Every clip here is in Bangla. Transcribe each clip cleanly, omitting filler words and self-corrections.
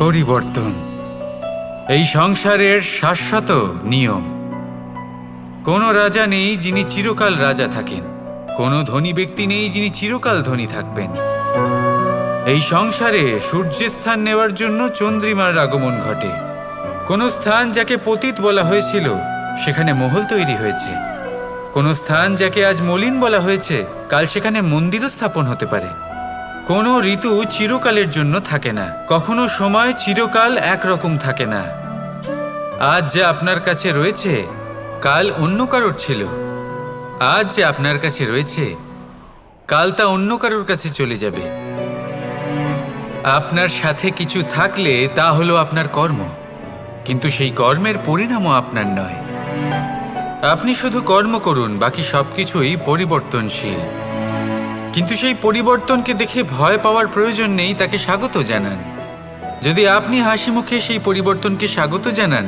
পরিবর্তন এই সংসারের শাশ্বত নিয়ম। কোনো রাজা নেই যিনি চিরকাল রাজা থাকেন, কোনো ধনী ব্যক্তি নেই যিনি চিরকাল ধনী থাকবেন। এই সংসারে সূর্যের স্থান নেওয়ার জন্য চন্দ্রিমার আগমন ঘটে। কোনো স্থান যাকে পতিত বলা হয়েছিল সেখানে মহল তৈরি হয়েছে। কোনো স্থান যাকে আজ মলিন বলা হয়েছে কাল সেখানে মন্দিরও স্থাপন হতে পারে। কোনো ঋতু চিরকালের জন্য থাকে না, কখনো সময় চিরকাল একরকম থাকে না। আজ যে আপনার কাছে রয়েছে কাল অন্য কারোর ছিল, আজ যে আপনার কাছে রয়েছে কাল তা অন্য কারোর কাছে চলে যাবে। আপনার সাথে কিছু থাকলে তা হলো আপনার কর্ম, কিন্তু সেই কর্মের পরিণামও আপনার নয়। আপনি শুধু কর্ম করুন, বাকি সবকিছুই পরিবর্তনশীল। কিন্তু সেই পরিবর্তনকে দেখে ভয় পাওয়ার প্রয়োজন নেই, তাকে স্বাগত জানান। যদি আপনি হাসি মুখে সেই পরিবর্তনকে স্বাগত জানান,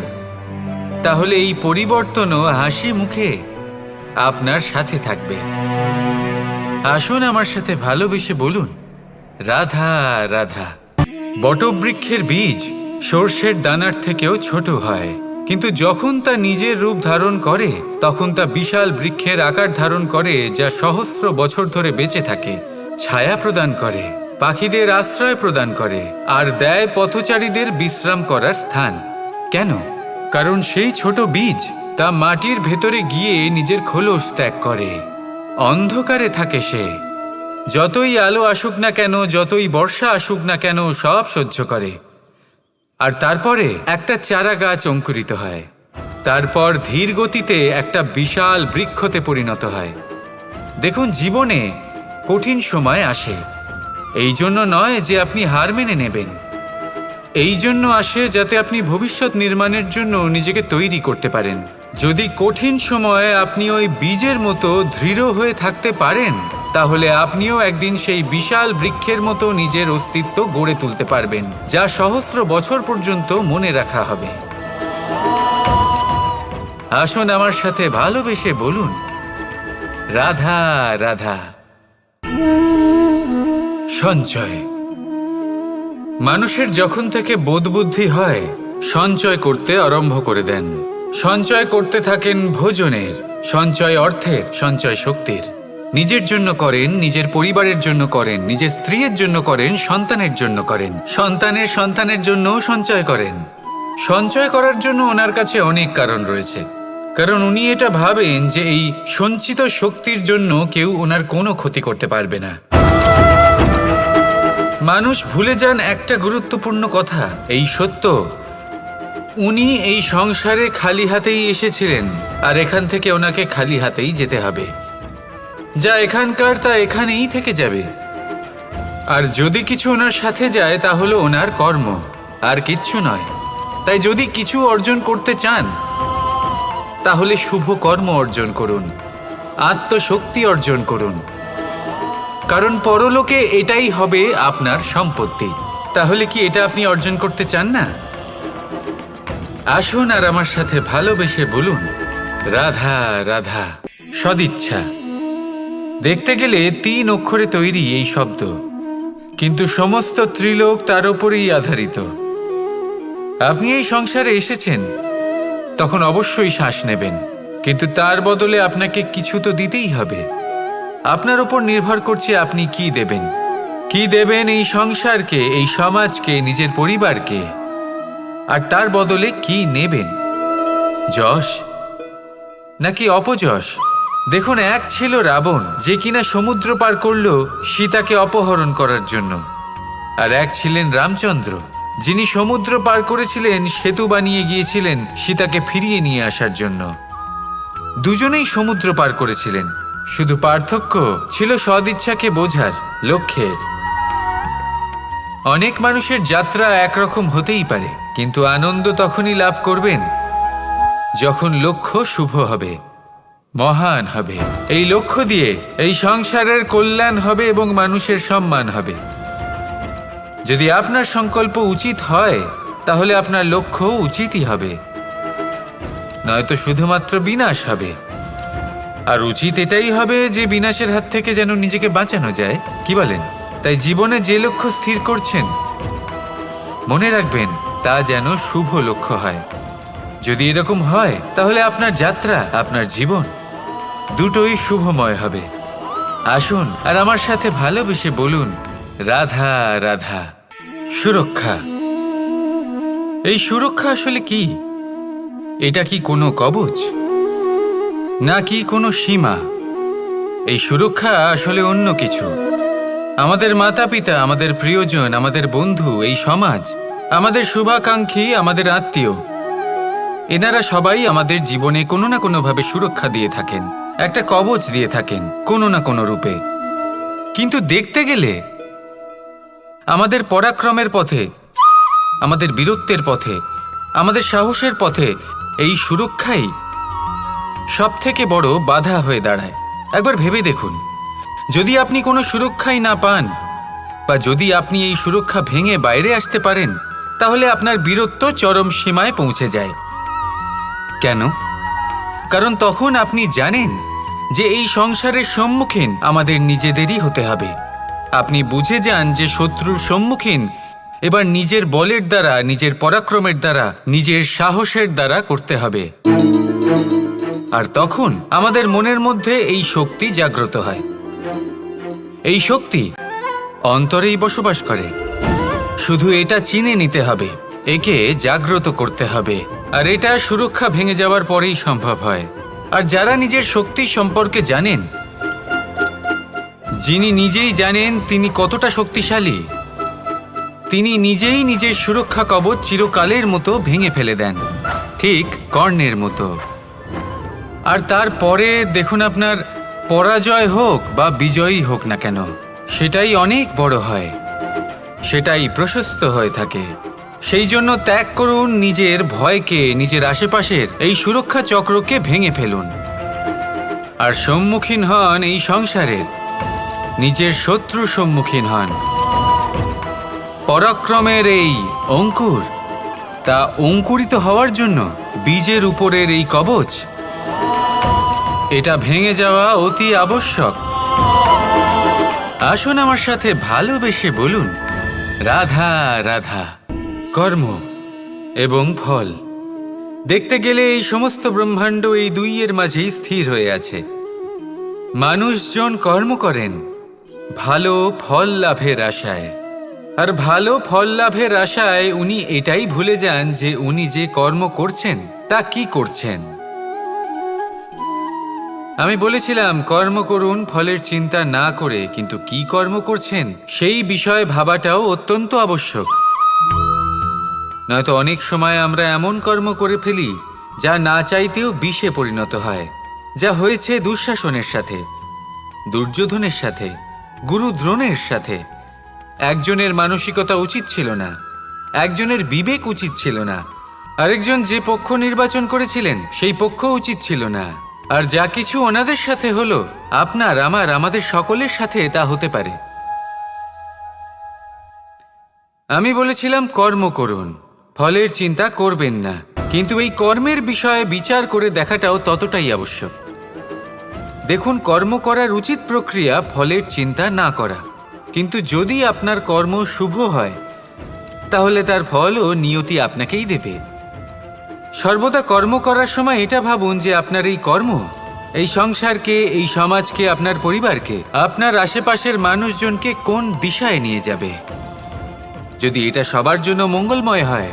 তাহলে এই পরিবর্তনও হাসি মুখে আপনার সাথে থাকবে। আসুন আমার সাথে ভালোবেসে বলুন, রাধা রাধা। বটবৃক্ষের বীজ সর্ষের দানার থেকেও ছোট হয়, কিন্তু যখন তা নিজের রূপ ধারণ করে তখন তা বিশাল বৃক্ষের আকার ধারণ করে, যা সহস্র বছর ধরে বেঁচে থাকে, ছায়া প্রদান করে, পাখিদের আশ্রয় প্রদান করে, আর দেয় পথচারীদের বিশ্রাম করার স্থান। কেন? কারণ সেই ছোট বীজ তা মাটির ভেতরে গিয়ে নিজের খোলস ত্যাগ করে। অন্ধকারে থাকে সে, যতই আলো আসুক না কেন, যতই বর্ষা আসুক না কেন, সব সহ্য করে। আর তারপরে একটা চারা গাছ অঙ্কুরিত হয়, তারপর ধীর গতিতে একটা বিশাল বৃক্ষতে পরিণত হয়। দেখুন, জীবনে কঠিন সময় আসে, এই জন্য নয় যে আপনি হার মেনে নেবেন, এই জন্য আসে যাতে আপনি ভবিষ্যৎ নির্মাণের জন্য নিজেকে তৈরি করতে পারেন। যদি কঠিন সময়ে আপনি ওই বীজের মতো দৃঢ় হয়ে থাকতে পারেন, তাহলে আপনিও একদিন সেই বিশাল বৃক্ষের মতো নিজের অস্তিত্ব গড়ে তুলতে পারবেন, যা সহস্র বছর পর্যন্ত মনে রাখা হবে। আসুন আমার সাথে ভালোবেসে বলুন, রাধা রাধা। সঞ্চয়। মানুষের যখন থেকে বোধবুদ্ধি হয় সঞ্চয় করতে আরম্ভ করে দেন। সঞ্চয় করতে থাকেন ভোজনের, সঞ্চয় অর্থের, সঞ্চয় শক্তির। নিজের জন্য করেন, নিজের পরিবারের জন্য করেন, নিজের স্ত্রীর জন্য করেন, সন্তানের জন্য করেন, সন্তানের সন্তানের জন্যও সঞ্চয় করেন। সঞ্চয় করার জন্য ওনার কাছে অনেক কারণ রয়েছে, কারণ উনি এটা ভাবেন যে এই সঞ্চিত শক্তির জন্য কেউ ওনার কোনো ক্ষতি করতে পারবে না। মানুষ ভুলে যান একটা গুরুত্বপূর্ণ কথা, এই সত্য, উনি এই সংসারে খালি হাতেই এসেছিলেন, আর এখান থেকে ওনাকে খালি হাতেই যেতে হবে। যা এখানকার তা এখানেই থেকে যাবে। আর যদি কিছু ওনার সাথে যায় তা হলো ওনার কর্ম, আর কিচ্ছু নয়। তাই যদি কিছু অর্জন করতে চান তাহলে শুভ কর্ম অর্জন করুন, আত্মশক্তি অর্জন করুন, কারণ পরলোকে এটাই হবে আপনার সম্পত্তি। তাহলে কি এটা আপনি অর্জন করতে চান না? আসুন আর আমার সাথে ভালোবেসে বলুন, রাধা রাধা। সদিচ্ছা। দেখতে গেলে 3 অক্ষরে তৈরি এই শব্দ, কিন্তু সমস্ত ত্রিলোক তার উপরেই আধারিত। আপনি এই সংসারে এসেছেন, তখন অবশ্যই শ্বাস নেবেন, কিন্তু তার বদলে আপনাকে কিছু তো দিতেই হবে। আপনার উপর নির্ভর করছে আপনি কি দেবেন। কি দেবেন এই সংসারকে, এই সমাজকে, নিজের পরিবারকে, আর তার বদলে কি নেবেন? যশ নাকি অপযশ? দেখুন, এক ছিল রাবণ, যে কিনা সমুদ্র পার করলো সীতাকে অপহরণ করার জন্য, আর এক ছিলেন রামচন্দ্র, যিনি সমুদ্র পার করেছিলেন, সেতু বানিয়ে গিয়েছিলেন সীতাকে ফিরিয়ে নিয়ে আসার জন্য। দুজনেই সমুদ্র পার করেছিলেন, শুধু পার্থক্য ছিল সদিচ্ছাকে বোঝার, লক্ষ্যের। অনেক মানুষের যাত্রা একরকম হতেই পারে, কিন্তু আনন্দ তখনই লাভ করবেন যখন লক্ষ্য শুভ হবে, মহান হবে। এই লক্ষ্য দিয়ে এই সংসারের কল্যাণ হবে এবং মানুষের সম্মান হবে। যদি আপনার সংকল্প উচিত হয় তাহলে আপনার লক্ষ্য উচিতই হবে, নয়তো শুধুমাত্র বিনাশ হবে। আর উচিত এটাই হবে যে বিনাশের হাত থেকে যেন নিজেকে বাঁচানো যায়, কি বলেন? তাই জীবনে যে লক্ষ্য স্থির করছেন, মনে রাখবেন তা যেন শুভ লক্ষ্য হয়। যদি এরকম হয় তাহলে আপনার যাত্রা, আপনার জীবন দুটোই শুভময় হবে। আসুন আর আমার সাথে ভালোবেসে বলুন, রাধা রাধা। সুরক্ষা। এই সুরক্ষা আসলে কি? এটা কি কোনো কবচ, নাকি কোনো সীমা? এই সুরক্ষা আসলে অন্য কিছু। আমাদের মাতা পিতা, আমাদের প্রিয়জন, আমাদের বন্ধু, এই সমাজ, আমাদের শুভাকাঙ্ক্ষী, আমাদের আত্মীয়, এনারা সবাই আমাদের জীবনে কোনো না কোনোভাবে সুরক্ষা দিয়ে থাকেন, একটা কবচ দিয়ে থাকেন কোনো না কোনো রূপে। কিন্তু দেখতে গেলে আমাদের পরাক্রমের পথে, আমাদের বীরত্বের পথে, আমাদের সাহসের পথে এই সুরক্ষাই সবথেকে বড় বাধা হয়ে দাঁড়ায়। একবার ভেবে দেখুন, যদি আপনি কোনো সুরক্ষাই না পান, বা যদি আপনি এই সুরক্ষা ভেঙে বাইরে আসতে পারেন, তাহলে আপনার বীরত্ব চরম সীমায় পৌঁছে যায়। কেন? কারণ তখন আপনি জানেন যে এই সংসারের সম্মুখীন আমাদের নিজেদেরই হতে হবে। আপনি বুঝে যান যে শত্রুর সম্মুখীন এবার নিজের বলের দ্বারা, নিজের পরাক্রমের দ্বারা, নিজের সাহসের দ্বারা করতে হবে। আর তখন আমাদের মনের মধ্যে এই শক্তি জাগ্রত হয়। এই শক্তি অন্তরেই বসবাস করে। শুধু এটা চিনে নিতে হবে, একে জাগ্রত করতে হবে। আর এটা সুরক্ষা ভেঙে যাওয়ার পরেই সম্ভব হয়। আর যারা নিজের শক্তি সম্পর্কে জানেন, যিনি নিজেই জানেন তিনি কতটা শক্তিশালী, তিনি নিজেই নিজের সুরক্ষা কবচ চিরকালের মতো ভেঙে ফেলে দেন, ঠিক কর্ণের মতো। আর তারপরে দেখুন, আপনার পরাজয় হোক বা বিজয়ী হোক না কেন, সেটাই অনেক বড় হয়, সেটাই প্রশস্ত হয়ে থাকে। সেই জন্য ত্যাগ করুন নিজের ভয়কে, নিজের আশেপাশের এই সুরক্ষা চক্রকে ভেঙে ফেলুন। আর সম্মুখীন হন এই সংসারের নিজের শত্রু সম্মুখীন হন। পরাক্রমের এই অঙ্কুর, তা অঙ্কুরিত হওয়ার জন্য বীজের উপরের এই কবচ, এটা ভেঙে যাওয়া অতি আবশ্যক। আসুন আমার সাথে ভালোবেসে বলুন, রাধা রাধা। কর্ম এবং ফল। দেখতে গেলে এই সমস্ত ব্রহ্মাণ্ড এই দুইয়ের মাঝেই স্থির হয়ে আছে। মানুষজন কর্ম করেন ভালো ফল লাভের আশায়, আর ভালো ফল লাভের আশায় উনি এটাই ভুলে যান যে উনি যে কর্ম করছেন তা কি করছেন। আমি বলেছিলাম কর্ম করুন ফলের চিন্তা না করে, কিন্তু কি কর্ম করছেন সেই বিষয়ে ভাবাটাও অত্যন্ত আবশ্যক। নয়তো অনেক সময় আমরা এমন কর্ম করে ফেলি যা না চাইতেও বিষে পরিণত হয়, যা হয়েছে দুঃশাসনের সাথে, দুর্যোধনের সাথে, গুরু দ্রোণের সাথে। একজনের মানসিকতা উচিত ছিল না, একজনের বিবেক উচিত ছিল না, আরেকজন যে পক্ষ নির্বাচন করেছিলেন সেই পক্ষ উচিত ছিল না। আর যা কিছু ওনাদের সাথে হলো, আপনার, আমার, আমাদের সকলের সাথে তা হতে পারে। আমি বলেছিলাম কর্ম করুন, ফলের চিন্তা করবেন না, কিন্তু এই কর্মের বিষয়ে বিচার করে দেখাটাও ততটাই আবশ্যক। দেখুন, কর্ম করার উচিত প্রক্রিয়া ফলের চিন্তা না করা, কিন্তু যদি আপনার কর্ম শুভ হয় তাহলে তার ফলও নিয়তি আপনাকেই দেবে। সর্বদা কর্ম করার সময় এটা ভাবুন যে আপনার এই কর্ম এই সংসারকে, এই সমাজকে, আপনার পরিবারকে, আপনার আশেপাশের মানুষজনকে কোন দিশায় নিয়ে যাবে। যদি এটা সবার জন্য মঙ্গলময় হয়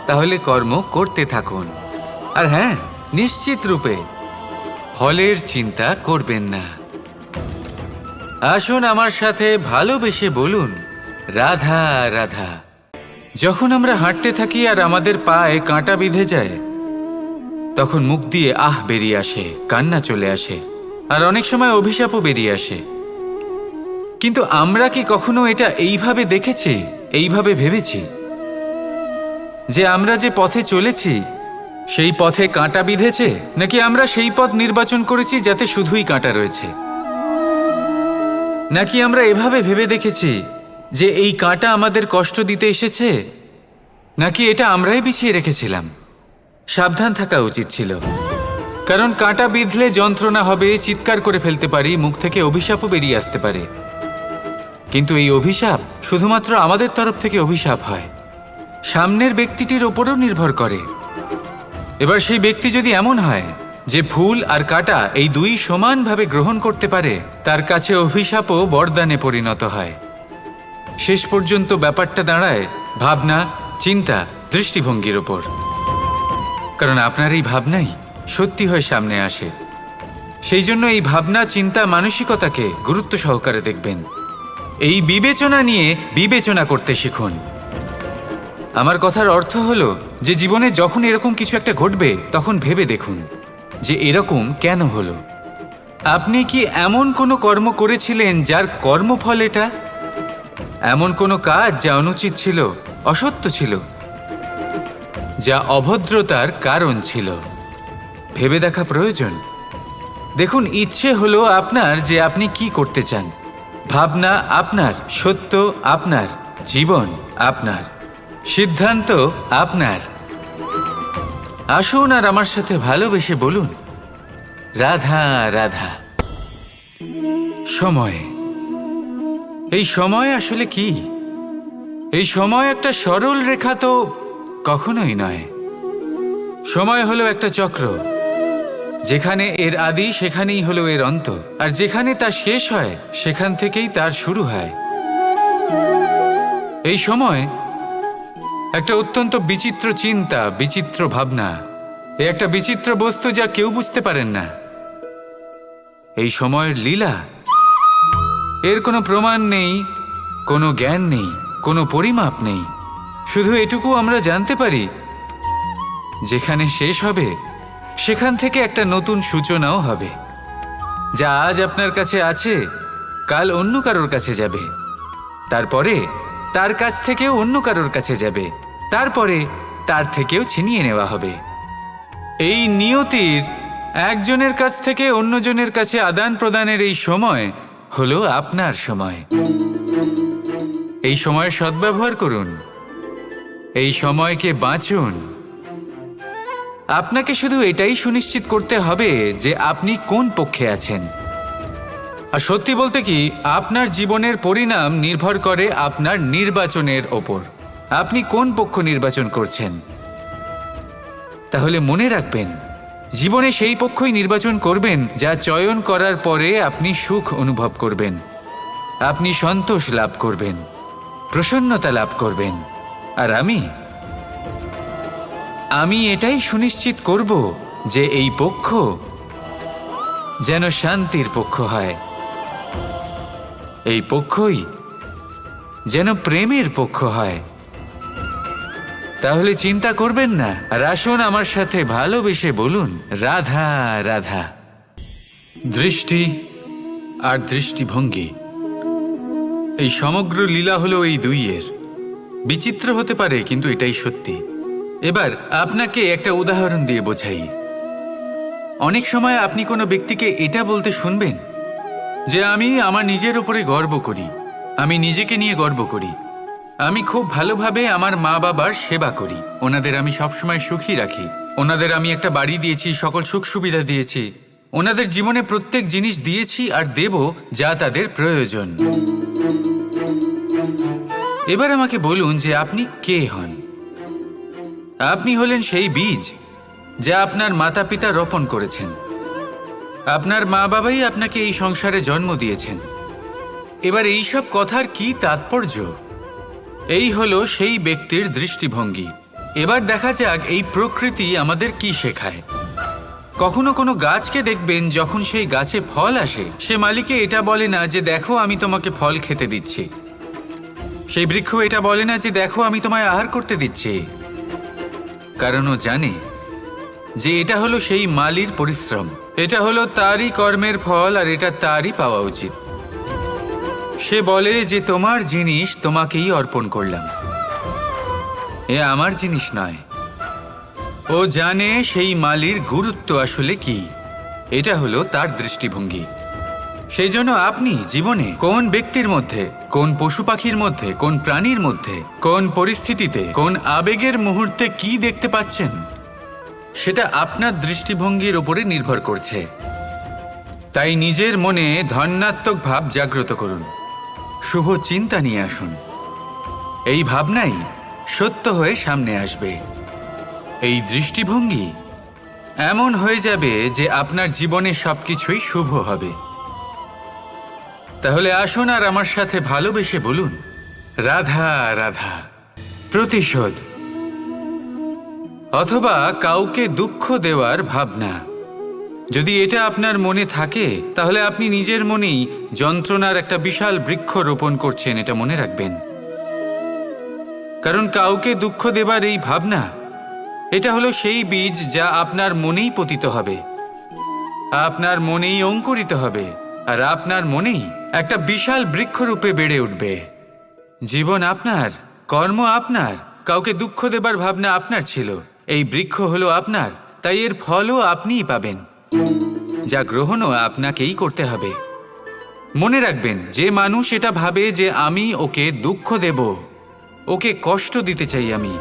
তাহলে কর্ম করতে থাকুন। আর হ্যাঁ, নিশ্চিত রূপে ফলের চিন্তা করবেন না। আসুন আমার সাথে ভালোবেসে বলুন, রাধা রাধা। যখন আমরা হাঁটতে থাকি আর আমাদের পায়ে কাঁটা বিঁধে যায়, তখন মুখ দিয়ে আহ বেরিয়ে আসে, কান্না চলে আসে, আর অনেক সময় অভিশাপও বেরিয়ে আসে। কিন্তু আমরা কি কখনো এটা এইভাবে দেখেছি, এইভাবে ভেবেছি যে আমরা যে পথে চলেছি সেই পথে কাঁটা বিঁধেছে, নাকি আমরা সেই পথ নির্বাচন করেছি যাতে শুধুই কাঁটা রয়েছে? নাকি আমরা এভাবে ভেবে দেখেছি যে এই কাঁটা আমাদের কষ্ট দিতে এসেছে, নাকি এটা আমরাই বিছিয়ে রেখেছিলাম? সাবধান থাকা উচিত ছিল, কারণ কাঁটা বিঁধলে যন্ত্রণা হবে, চিৎকার করে ফেলতে পারি, মুখ থেকে অভিশাপও বেরিয়ে আসতে পারে। কিন্তু এই অভিশাপ শুধুমাত্র আমাদের তরফ থেকে অভিশাপ হয়, সামনের ব্যক্তিটির ওপরও নির্ভর করে। এবার সেই ব্যক্তি যদি এমন হয় যে ফুল আর কাঁটা এই দুই সমানভাবে গ্রহণ করতে পারে, তার কাছে অভিশাপও বরদানে পরিণত হয়। শেষ পর্যন্ত ব্যাপারটা দাঁড়ায় ভাবনা, চিন্তা, দৃষ্টিভঙ্গির ওপর। কারণ আপনার এই ভাবনাই সত্যি হয়ে সামনে আসে। সেই জন্য এই ভাবনা, চিন্তা, মানসিকতাকে গুরুত্ব সহকারে দেখবেন। এই বিবেচনা নিয়ে বিবেচনা করতে শিখুন। আমার কথার অর্থ হলো যে জীবনে যখন এরকম কিছু একটা ঘটবে তখন ভেবে দেখুন যে এরকম কেন হলো। আপনি কি এমন কোনো কর্ম করেছিলেন যার কর্মফল এটা? এমন কোনো কাজ যা অনুচিত ছিল, অসত্য ছিল, যা অভদ্রতার কারণ ছিল? ভেবে দেখা প্রয়োজন। দেখুন, ইচ্ছে হলো আপনার যে আপনি কি করতে চান। ভাবনা আপনার, সত্য আপনার, জীবন আপনার, সিদ্ধান্ত আপনার। আসুন আর আমার সাথে ভালোবেসে বলুন, রাধা রাধা। সময়, এই সময় আসলে কি? এই সময় একটা সরল রেখা তো কখনোই নয়। সময় হলো একটা চক্র, যেখানে এর আদি সেখানেই হলো এর অন্ত, আর যেখানে তা শেষ হয় সেখান থেকেই তার শুরু হয়। এই সময় একটা অত্যন্ত বিচিত্র চিন্তা, বিচিত্র ভাবনা, এ একটা বিচিত্র বস্তু যা কেউ বুঝতে পারেন না। এই সময়ের লীলা, এর কোনো প্রমাণ নেই, কোনো জ্ঞান নেই, কোনো পরিমাপ নেই। শুধু এটুকু আমরা জানতে পারি, যেখানে শেষ হবে সেখান থেকে একটা নতুন সূচনাও হবে। যা আজ আপনার কাছে আছে কাল অন্য কারোর কাছে যাবে, তারপরে তার কাছ থেকেও অন্য কারোর কাছে যাবে, তারপরে তার থেকেও ছিনিয়ে নেওয়া হবে। এই নিয়তির একজনের কাছ থেকে অন্যজনের কাছে আদান প্রদানের এই সময় হলো আপনার সময়। এই সময়ের সদ্ব্যবহার করুন, এই সময়কে বাঁচুন। আপনাকে শুধু এটাই সুনিশ্চিত করতে হবে যে আপনি কোন পক্ষে আছেন। আর সত্যি বলতে কি, আপনার জীবনের পরিণাম নির্ভর করে আপনার নির্বাচনের ওপর। আপনি কোন পক্ষ নির্বাচন করছেন। তাহলে মনে রাখবেন, জীবনে সেই পক্ষই নির্বাচন করবেন যা চয়ন করার পরে আপনি সুখ অনুভব করবেন, আপনি সন্তোষ লাভ করবেন, প্রসন্নতা লাভ করবেন। আর আমি এটাই সুনিশ্চিত করব যে এই পক্ষ যেন শান্তির পক্ষ হয়, এই পক্ষই যেন প্রেমের পক্ষ হয়। তাহলে চিন্তা করবেন না, আর আসুন আমার সাথে ভালোবেসে বলুন, রাধা রাধা। দৃষ্টি আর দৃষ্টিভঙ্গি, এই সমগ্র লীলা হলো এই দুইয়ের। বিচিত্র হতে পারে, কিন্তু এটাই সত্যি। এবার আপনাকে একটা উদাহরণ দিয়ে বোঝাই। অনেক সময় আপনি কোনো ব্যক্তিকে এটা বলতে শুনবেন যে আমি আমার নিজের উপরে গর্ব করি, আমি নিজেকে নিয়ে গর্ব করি, আমি খুব ভালোভাবে আমার মা বাবার সেবা করি, ওনাদের আমি সবসময় সুখী রাখি, ওনাদের আমি একটা বাড়ি দিয়েছি, সকল সুখ সুবিধা দিয়েছি, ওনাদের জীবনে প্রত্যেক জিনিস দিয়েছি আর দেব যা তাদের প্রয়োজন। এবার আমাকে বলুন যে আপনি কে হন। আপনি হলেন সেই বীজ যা আপনার মাতা পিতা রোপণ করেছেন। আপনার মা বাবাই আপনাকে এই সংসারে জন্ম দিয়েছেন। এবার এই সব কথার কি তাৎপর্য? এই হলো সেই ব্যক্তির দৃষ্টিভঙ্গি। এবার দেখা যাক এই প্রকৃতি আমাদের কি শেখায়। কখনো কোনো গাছকে দেখবেন, যখন সেই গাছে ফল আসে, সে মালিকে এটা বলে না যে দেখো আমি তোমাকে ফল খেতে দিচ্ছি। সেই বৃক্ষ এটা বলে না যে দেখো আমি তোমায় আহার করতে দিচ্ছি, কারণ ও জানে যে এটা হলো সেই মালির পরিশ্রম, এটা হলো তারই কর্মের ফল, আর এটা তারই পাওয়া উচিত। সে বলে যে তোমার জিনিস তোমাকেই অর্পণ করলাম, এ আমার জিনিস নয়। ও জানে সেই মালির গুরুত্ব আসলে কি। এটা হলো তার দৃষ্টিভঙ্গি। সেই জন্য আপনি জীবনে কোন ব্যক্তির মধ্যে, কোন পশু পাখির মধ্যে, কোন প্রাণীর মধ্যে, কোন পরিস্থিতিতে, কোন আবেগের মুহূর্তে কি দেখতে পাচ্ছেন, সেটা আপনার দৃষ্টিভঙ্গির উপরে নির্ভর করছে। তাই নিজের মনে ধন্যাত্মক ভাব জাগ্রত করুন, শুভ চিন্তা নিয়ে আসুন। এই ভাবনাই সত্য হয়ে সামনে আসবে। এই দৃষ্টিভঙ্গি এমন হয়ে যাবে যে আপনার জীবনে সবকিছুই শুভ হবে। তাহলে আসুন আর আমার সাথে ভালোবেসে বলুন, রাধা রাধা। প্রতিশোধ অথবা কাউকে দুঃখ দেওয়ার ভাবনা, যদি এটা আপনার মনে থাকে তাহলে আপনি নিজের মনেই যন্ত্রণার একটা বিশাল বৃক্ষ রোপণ করছেন, এটা মনে রাখবেন। কারণ কাউকে দুঃখ দেবার এই ভাবনা, এটা হলো সেই বীজ যা আপনার মনেই পতিত হবে, আপনার মনেই অঙ্কুরিত হবে, আর আপনার মনেই একটা বিশাল বৃক্ষরূপে বেড়ে উঠবে। জীবন আপনার, কর্ম আপনার, কাউকে দুঃখ দেবার ভাবনা আপনার ছিল, এই বৃক্ষ হলো আপনার, তাই এর ফলও আপনিই পাবেন, যা গ্রহণও আপনাকেই করতে হবে। মনে রাখবেন, যে মানুষ এটা ভাবে যে আমি ওকে দুঃখ দেব, ওকে কষ্ট দিতে চাই আমি,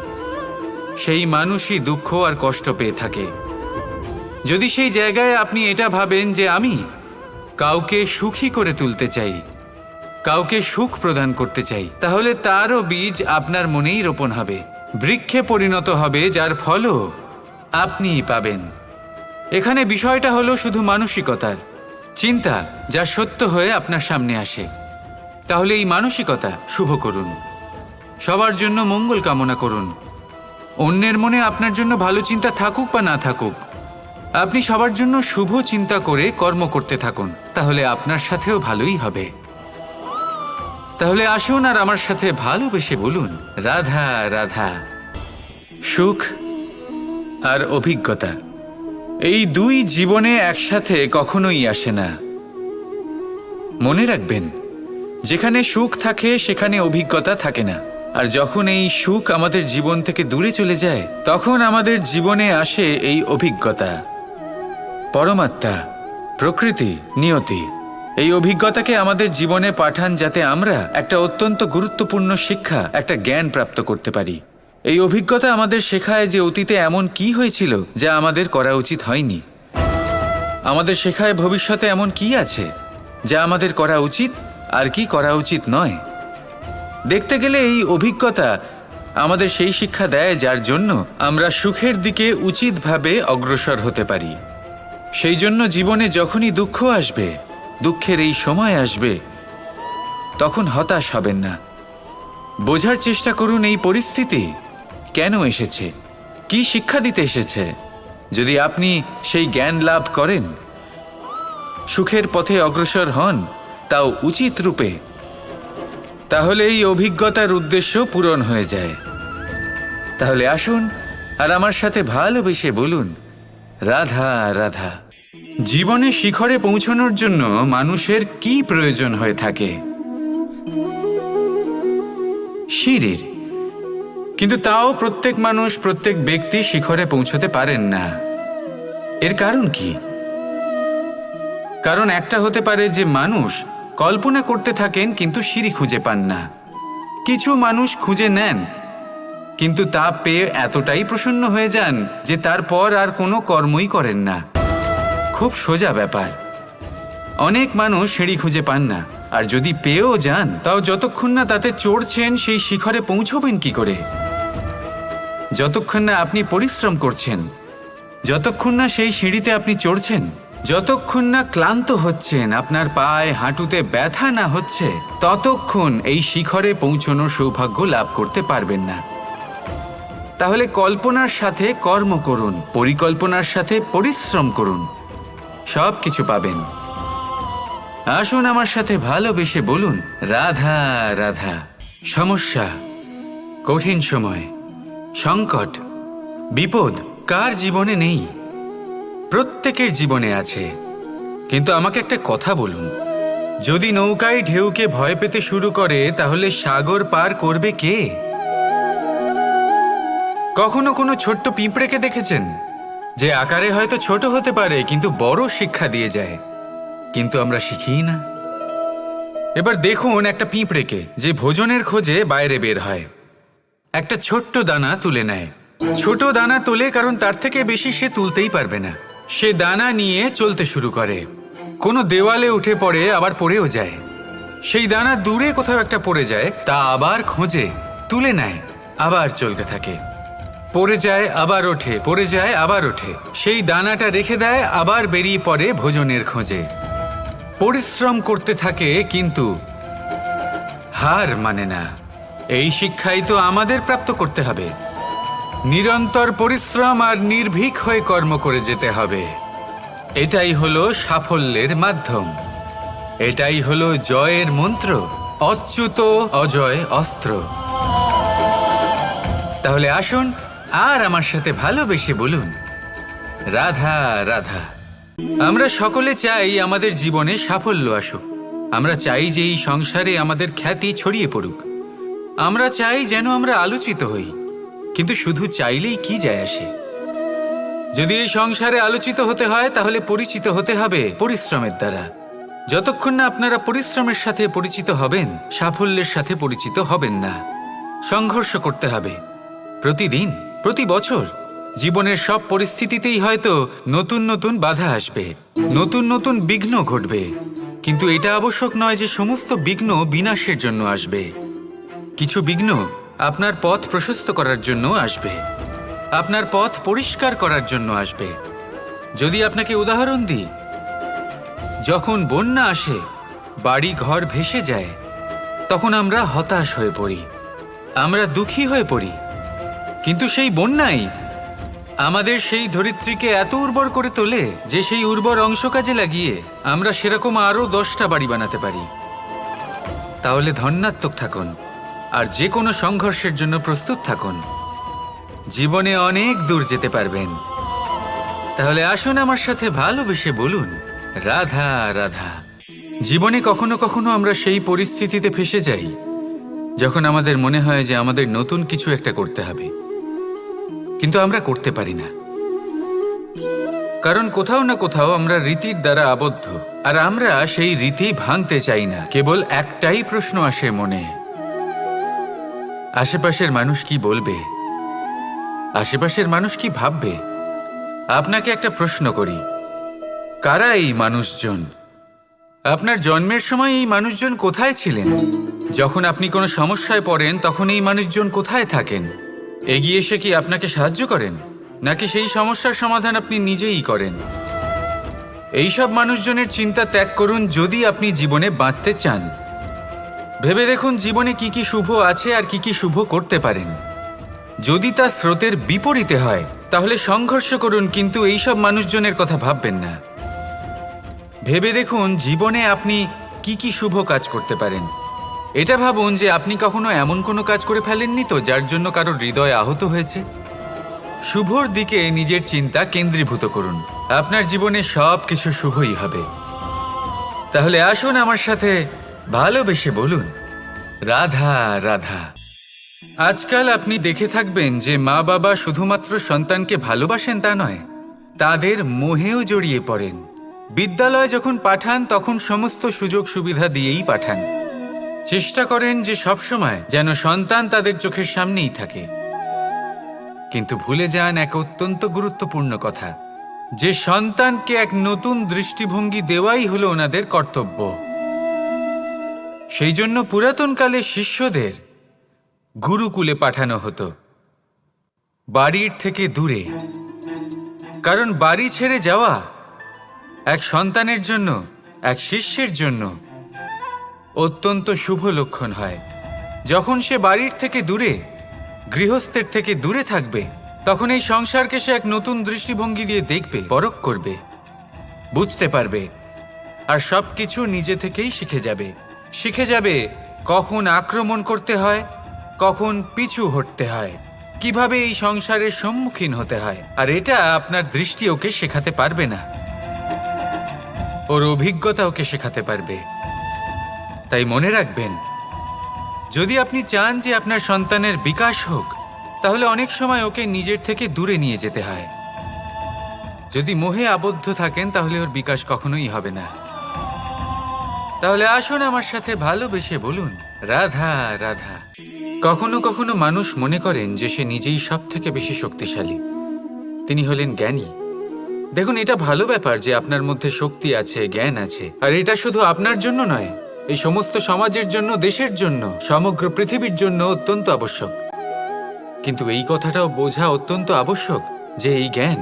সেই মানুষই দুঃখ আর কষ্ট পেয়ে থাকে। যদি সেই জায়গায় আপনি এটা ভাবেন যে আমি কাউকে সুখী করে তুলতে চাই, কাউকে সুখ প্রদান করতে চাই, তাহলে তারও বীজ আপনার মনেই রোপণ হবে, বৃক্ষে পরিণত হবে, যার ফলও আপনিই পাবেন। এখানে বিষয়টা হলো শুধু মানসিকতার চিন্তা, যা সত্য হয়ে আপনার সামনে আসে। তাহলে এই মানসিকতা শুভ করুন, সবার জন্য মঙ্গল কামনা করুন। অন্যের মনে আপনার জন্য ভালো চিন্তা থাকুক বা না থাকুক, আপনি সবার জন্য শুভ চিন্তা করে কর্ম করতে থাকুন, তাহলে আপনার সাথেও ভালোই হবে। তাহলে আসুন আর আমার সাথে ভালোবেসে বলুন, রাধা রাধা। সুখ আর অভিজ্ঞতা, এই দুই জীবনে একসাথে কখনোই আসে না। মনে রাখবেন, যেখানে সুখ থাকে সেখানে অভিজ্ঞতা থাকে না, আর যখন এই সুখ আমাদের জীবন থেকে দূরে চলে যায়, তখন আমাদের জীবনে আসে এই অভিজ্ঞতা। পরমাত্মা, প্রকৃতি, নিয়তি এই অভিজ্ঞতাকে আমাদের জীবনে পাঠান, যাতে আমরা একটা অত্যন্ত গুরুত্বপূর্ণ শিক্ষা, একটা জ্ঞান প্রাপ্ত করতে পারি। এই অভিজ্ঞতা আমাদের শেখায় যে অতীতে এমন কি হয়েছিল যা আমাদের করা উচিত হয়নি। আমাদের শেখায় ভবিষ্যতে এমন কি আছে যা আমাদের করা উচিত আর কি করা উচিত নয়। দেখতে গেলে এই অভিজ্ঞতা আমাদের সেই শিক্ষা দেয় যার জন্য আমরা সুখের দিকে উচিতভাবে অগ্রসর হতে পারি। সেই জন্য জীবনে যখনই দুঃখ আসবে, দুঃখের এই সময় আসবে, তখন হতাশ হবেন না। বোঝার চেষ্টা করুন এই পরিস্থিতি কেন এসেছে, কি শিক্ষা দিতে এসেছে। যদি আপনি সেই জ্ঞান লাভ করেন, সুখের পথে অগ্রসর হন, তাও উচিত রূপে, তাহলে এই অভিজ্ঞতার উদ্দেশ্য পূরণ হয়ে যায়। তাহলে আসুন আর আমার সাথে ভালোবেসে বলুন, রাধা রাধা। জীবনে শিখরে পৌঁছানোর জন্য মানুষের কি প্রয়োজন হয়ে থাকে? সিঁড়ির। কিন্তু তাও প্রত্যেক মানুষ, প্রত্যেক ব্যক্তি শিখরে পৌঁছতে পারেন না। এর কারণ কি? কারণ একটা হতে পারে যে মানুষ কল্পনা করতে থাকেন কিন্তু সিঁড়ি খুঁজে পান না। কিছু মানুষ খুঁজে নেন কিন্তু তা পেয়ে এতটাই প্রসন্ন হয়ে যান যে তারপর আর কোনো কর্মই করেন না। খুব সোজা ব্যাপার। অনেক মানুষ সিঁড়ি খুঁজে পান না, আর যদি পেয়েও যান তাও যতক্ষণ না তাতে চড়ছেন সেই শিখরে পৌঁছবেন কি করে? যতক্ষণ না আপনি পরিশ্রম করছেন, যতক্ষণ না সেই সিঁড়িতে আপনি চড়ছেন, যতক্ষণ না ক্লান্ত হচ্ছেন, আপনার পায়ে হাঁটুতে ব্যথা না হচ্ছে, ততক্ষণ এই শিখরে পৌঁছানোর সৌভাগ্য লাভ করতে পারবেন না। তাহলে কল্পনার সাথে কর্ম করুন, পরিকল্পনার সাথে পরিশ্রম করুন, সব কিছু পাবেন। আসুন আমার সাথে ভালোবেসে বলুন, রাধা রাধা। সমস্যা, কঠিন সময়, সংকট, বিপদ কার জীবনে নেই? প্রত্যেকের জীবনে আছে। কিন্তু আমাকে একটা কথা বলুন, যদি নৌকায় ঢেউকে ভয় পেতে শুরু করে, তাহলে সাগর পার করবে কে? কখনো কোনো ছোট্ট পিঁপড়েকে দেখেছেন যে আকারে হয়তো ছোট হতে পারে কিন্তু বড় শিক্ষা দিয়ে যায়? কিন্তু আমরা শিখিই না। এবার দেখুন একটা পিঁপড়েকে যে ভোজনের খোঁজে বাইরে বের হয়, একটা ছোট্ট দানা তুলে নেয়। ছোট দানা তোলে কারণ তার থেকে বেশি সে তুলতেই পারবে না। সে দানা নিয়ে চলতে শুরু করে, কোনো দেওয়ালে উঠে পড়ে, আবার পড়েও যায়। সেই দানা দূরে কোথাও একটা পড়ে যায়, তা আবার খোঁজে, তুলে নেয়, আবার চলতে থাকে, পড়ে যায় আবার ওঠে, পড়ে যায় আবার ওঠে, সেই দানাটা রেখে দেয়, আবার বেরিয়ে পড়ে ভোজনের খোঁজে। পরিশ্রম করতে থাকে কিন্তু হার মানে না। এই শিক্ষাই তো আমাদের প্রাপ্ত করতে হবে। নিরন্তর পরিশ্রম আর নির্ভীক হয়ে কর্ম করে যেতে হবে। এটাই হলো সাফল্যের মাধ্যম, এটাই হলো জয়ের মন্ত্র, অচ্যুত অজয় অস্ত্র। তাহলে আসুন আর আমার সাথে ভালোবেসে বলুন, রাধা রাধা। আমরা সকলে চাই আমাদের জীবনে সাফল্য আসুক। আমরা চাই যে এই সংসারে আমাদের খ্যাতি ছড়িয়ে পড়ুক। আমরা চাই যেন আমরা আলোচিত হই। কিন্তু শুধু চাইলেই কি যায় আসে? যদি এই সংসারে আলোচিত হতে হয় তাহলে পরিচিত হতে হবে পরিশ্রমের দ্বারা। যতক্ষণ না আপনারা পরিশ্রমের সাথে পরিচিত হবেন, সাফল্যের সাথে পরিচিত হবেন না। সংঘর্ষ করতে হবে প্রতিদিন, প্রতি বছর। জীবনের সব পরিস্থিতিতেই হয়তো নতুন নতুন বাধা আসবে, নতুন নতুন বিঘ্ন ঘটবে। কিন্তু এটা আবশ্যক নয় যে সমস্ত বিঘ্ন বিনাশের জন্য আসবে। কিছু বিঘ্ন আপনার পথ প্রশস্ত করার জন্য আসবে, আপনার পথ পরিষ্কার করার জন্য আসবে। যদি আপনাকে উদাহরণ দিই, যখন বন্যা আসে, বাড়ি ঘর ভেসে যায়, তখন আমরা হতাশ হয়ে পড়ি, আমরা দুঃখী হয়ে পড়ি। কিন্তু সেই বন্যাই আমাদের সেই ধরিত্রীকে এত উর্বর করে তোলে যে সেই উর্বর অংশ কাজে লাগিয়ে আমরা সেরকম আরও 10টা বাড়ি বানাতে পারি। তাহলে ধন্যাত্মক থাকুন আর যে কোনো সংঘর্ষের জন্য প্রস্তুত থাকুন। জীবনে অনেক দূর যেতে পারবেন। তাহলে আসুন আমার সাথে ভালোবেসে বলুন, রাধা রাধা। জীবনে কখনো কখনো আমরা সেই পরিস্থিতিতে ফেসে যাই যখন আমাদের মনে হয় যে আমাদের নতুন কিছু একটা করতে হবে, কিন্তু আমরা করতে পারি না। কারণ কোথাও না কোথাও আমরা রীতির দ্বারা আবদ্ধ, আর আমরা সেই রীতি ভাঙতে চাই না। কেবল একটাই প্রশ্ন আসে মনে, আশেপাশের মানুষ কি বলবে, আশেপাশের মানুষ কি ভাববে। আপনাকে একটা প্রশ্ন করি, কারা এই মানুষজন? আপনার জন্মের সময় এই মানুষজন কোথায় ছিলেন? যখন আপনি কোনো সমস্যায় পড়েন তখন এই মানুষজন কোথায় থাকেন? এগিয়ে এসে কি আপনাকে সাহায্য করেন, নাকি সেই সমস্যার সমাধান আপনি নিজেই করেন? এইসব মানুষজনের চিন্তা ত্যাগ করুন যদি আপনি জীবনে বাঁচতে চান। ভেবে দেখুন জীবনে কি কি শুভ আছে আর কি কি শুভ করতে পারেন। যদি তা স্রোতের বিপরীতে হয় তাহলে সংঘর্ষ করুন, কিন্তু এইসব মানুষজনের কথা ভাববেন না। ভেবে দেখুন জীবনে আপনি কি কি শুভ কাজ করতে পারেন। এটা ভাবুন যে আপনি কখনো এমন কোনো কাজ করে ফেলেননি তো যার জন্য কারোর হৃদয় আহত হয়েছে। শুভর দিকে নিজের চিন্তা কেন্দ্রীভূত করুন, আপনার জীবনে সব কিছু শুভই হবে। তাহলে আসুন আমার সাথে ভালোবেসে বলুন, রাধা রাধা। আজকাল আপনি দেখে থাকবেন যে মা বাবা শুধুমাত্র সন্তানকে ভালোবাসেন তা নয়, তাদের মোহেও জড়িয়ে পড়েন। বিদ্যালয়ে যখন পাঠান তখন সমস্ত সুযোগ সুবিধা দিয়েই পাঠান। চেষ্টা করেন যে সবসময় যেন সন্তান তাদের চোখের সামনেই থাকে। কিন্তু ভুলে যান এক অত্যন্ত গুরুত্বপূর্ণ কথা, যে সন্তানকে এক নতুন দৃষ্টিভঙ্গি দেওয়াই হলো ওনাদের কর্তব্য। সেই জন্য পুরাতনকালে শিষ্যদের গুরুকুলে পাঠানো হতো, বাড়ির থেকে দূরে। কারণ বাড়ি ছেড়ে যাওয়া এক সন্তানের জন্য, এক শিষ্যের জন্য অত্যন্ত শুভ লক্ষণ হয়। যখন সে বাড়ির থেকে দূরে, গৃহস্থের থেকে দূরে থাকবে, তখন এই সংসারকে সে এক নতুন দৃষ্টিভঙ্গি দিয়ে দেখবে, পরখ করবে, বুঝতে পারবে, আর সবকিছু নিজে থেকেই শিখে যাবে। শিখে যাবে কখন আক্রমণ করতে হয়, কখন পিছু হটতে হয়, কিভাবে এই সংসারের সম্মুখীন হতে হয়। আর এটা আপনার দৃষ্টি ওকে শেখাতে পারবে না, ওর অভিজ্ঞতা ওকে শেখাতে পারবে। তাই মনে রাখবেন, যদি আপনি চান যে আপনার সন্তানের বিকাশ হোক, তাহলে অনেক সময় ওকে নিজের থেকে দূরে নিয়ে যেতে হয়। যদি মোহে আবদ্ধ থাকেন তাহলে ওর বিকাশ কখনোই হবে না। তাহলে আসুন আমার সাথে ভালোবেসে বলুন, রাধা রাধা। কখনো কখনো মানুষ মনে করেন যে সে নিজেই সব থেকে বেশি শক্তিশালী, তিনি হলেন জ্ঞানী। দেখুন, এটা ভালো ব্যাপার যে আপনার মধ্যে শক্তি আছে, জ্ঞান আছে, আর এটা শুধু আপনার জন্য নয়, এই সমস্ত সমাজের জন্য, দেশের জন্য, সমগ্র পৃথিবীর জন্য অত্যন্ত আবশ্যক। কিন্তু এই কথাটাও বোঝা অত্যন্ত আবশ্যক যে এই জ্ঞান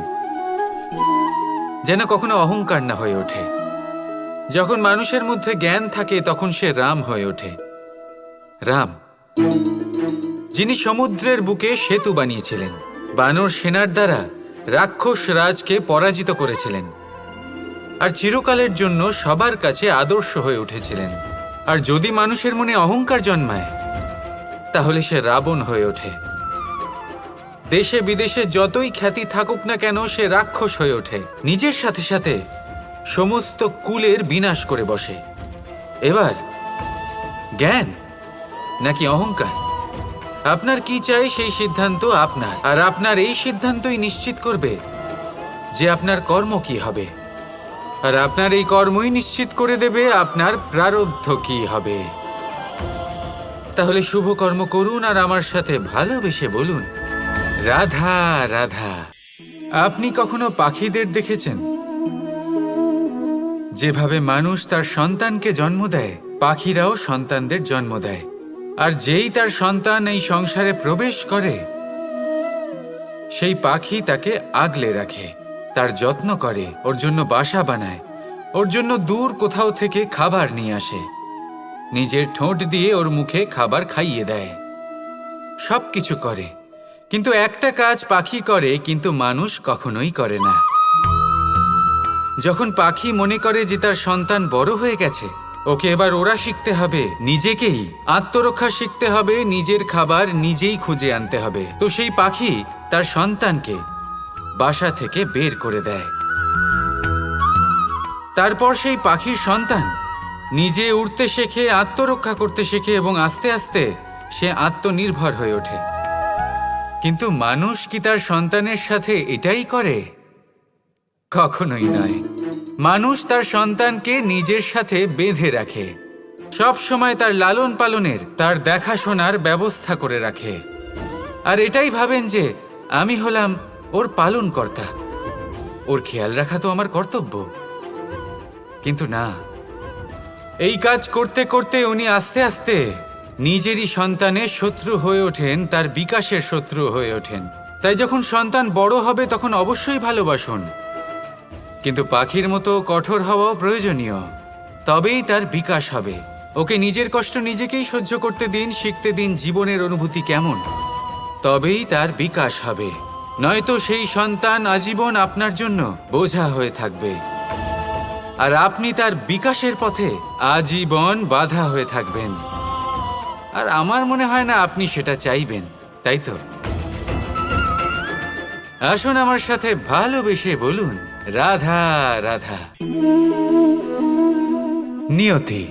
যেন কখনো অহংকার না হয়ে ওঠে। যখন মানুষের মধ্যে জ্ঞান থাকে তখন সে রাম হয়ে ওঠে। রাম, যিনি সমুদ্রের বুকে সেতু বানিয়েছিলেন, বানর সেনার দ্বারা রাক্ষস রাজকে পরাজিত করেছিলেন, আর চিরকালের জন্য সবার কাছে আদর্শ হয়ে উঠেছিলেন। আর যদি মানুষের মনে অহংকার জন্মায় তাহলে সে রাবণ হয়ে ওঠে। দেশে বিদেশে যতই খ্যাতি থাকুক না কেন সে রাক্ষস হয়ে ওঠে, নিজের সাথে সাথে সমস্ত কুলের বিনাশ করে বসে। এবার জ্ঞান নাকি অহংকার, আপনার কি চাই সেই সিদ্ধান্ত আপনার, আর আপনার এই সিদ্ধান্তই নিশ্চিত করবে যে আপনার কর্ম কি হবে, আর আপনার এই কর্মই নিশ্চিত করে দেবে আপনার প্রারব্ধ কি হবে। তাহলে শুভ কর্ম করুন আর আমার সাথে ভালোবেসে বলুন, রাধা রাধা। আপনি কখনো পাখিদের দেখেছেন? যেভাবে মানুষ তার সন্তানকে জন্ম দেয়, পাখিরাও সন্তানদের জন্ম দেয়। আর যেই তার সন্তান এই সংসারে প্রবেশ করে, সেই পাখি তাকে আগলে রাখে, তার যত্ন করে, ওর জন্য বাসা বানায়, ওর জন্য দূর কোথাও থেকে খাবার নিয়ে আসে, নিজের ঠোঁট দিয়ে ওর মুখে খাবার খাইয়ে দেয়, সব কিছু করে। কিন্তু একটা কাজ পাখি করে কিন্তু মানুষ কখনোই করে না। যখন পাখি মনে করে যে তার সন্তান বড় হয়ে গেছে, ওকে এবার ওরা শিখতে হবে, নিজেকেই আত্মরক্ষা শিখতে হবে, নিজের খাবার নিজেই খুঁজে আনতে হবে, তো সেই পাখি তার সন্তানকে বাসা থেকে বের করে দেয়। তারপর সেই পাখির সন্তান নিজে উড়তে শেখে, আত্মরক্ষা করতে শেখে এবং আস্তে আস্তে সে আত্মনির্ভর হয়ে ওঠে। কিন্তু মানুষ কি তার সন্তানের সাথে এটাই করে? কখনোই নয়। মানুষ তার সন্তানকে নিজের সাথে বেঁধে রাখে, সব সময় তার লালন পালনের, তার দেখাশোনার ব্যবস্থা করে রাখে, আর এটাই ভাবেন যে আমি হলাম ওর পালনকর্তা, ওর খেয়াল রাখা তো আমার কর্তব্য। কিন্তু না, এই কাজ করতে করতে উনি আস্তে আস্তে নিজেরই সন্তানের শত্রু হয়ে ওঠেন, তার বিকাশের শত্রু হয়ে ওঠেন। তাই যখন সন্তান বড় হবে তখন অবশ্যই ভালোবাসুন, কিন্তু পাখির মতো কঠোর হওয়াও প্রয়োজনীয়, তবেই তার বিকাশ হবে। ওকে নিজের কষ্ট নিজেকেই সহ্য করতে দিন, শিখতে দিন জীবনের অনুভূতি কেমন, তবেই তার বিকাশ হবে। নয়তো সেই সন্তান আজীবন আপনার জন্য বোঝা হয়ে থাকবে, আর আপনি তার বিকাশের পথে আজীবন বাধা হয়ে থাকবেন। আর আমার মনে হয় না আপনি সেটা চাইবেন, তাই তো? আসুন আমার সাথে ভালোবেসে বলুন, রাধা রাধা। নিয়তি।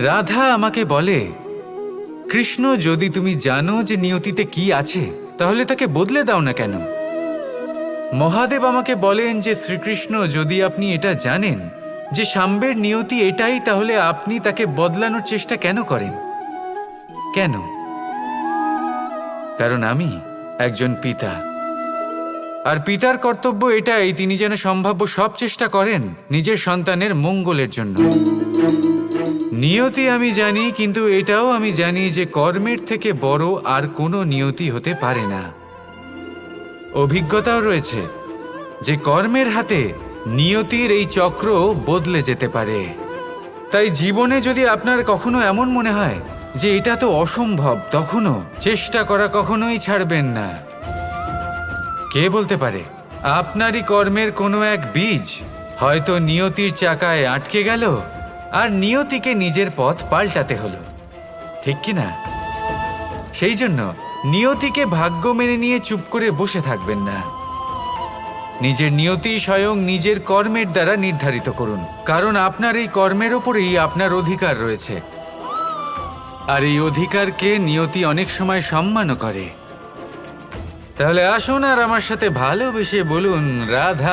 রাধা আমাকে বলে, কৃষ্ণ, যদি তুমি জানো যে নিয়তিতে কি আছে তাহলে তাকে বদলে দাও না কেন? মহাদেব আমাকে বলেন যে শ্রীকৃষ্ণ, যদি আপনি এটা জানেন যে সাম্বের নিয়তি এটাই, তাহলে আপনি তাকে বদলানোর চেষ্টা কেন করেন? কেন? কারণ আমি একজন পিতা, আর পিতার কর্তব্য এটাই, তিনি যেন সম্ভাব্য সব চেষ্টা করেন নিজের সন্তানের মঙ্গলের জন্য। নিয়তি আমি জানি, কিন্তু এটাও আমি জানি যে কর্মের থেকে বড় আর কোনো নিয়তি হতে পারে না। অভিজ্ঞতাও রয়েছে যে কর্মের হাতে নিয়তির এই চক্র বদলে যেতে পারে। তাই জীবনে যদি আপনার কখনো এমন মনে হয় যে এটা তো অসম্ভব, তখনও চেষ্টা করা কখনোই ছাড়বেন না। কে বলতে পারে আপনারই কর্মের কোনো এক বীজ হয়তো নিয়তির চাকায় আটকে গেল, আর নিয়তিকে নিজের পথ পাল্টাতে হলো, ঠিক কি না? সেই জন্য নিয়তিকে ভাগ্য মেনে নিয়ে চুপ করে বসে থাকবেন না। নিজের নিয়তি স্বয়ং নিজের কর্মের দ্বারা নির্ধারিত করুন, কারণ আপনার এই কর্মের ওপরেই আপনার অধিকার রয়েছে, আর এই অধিকারকে নিয়তি অনেক সময় সম্মানও করে। তাহলে আসুন আর আমার সাথে ভালোবেসে বলুন, রাধা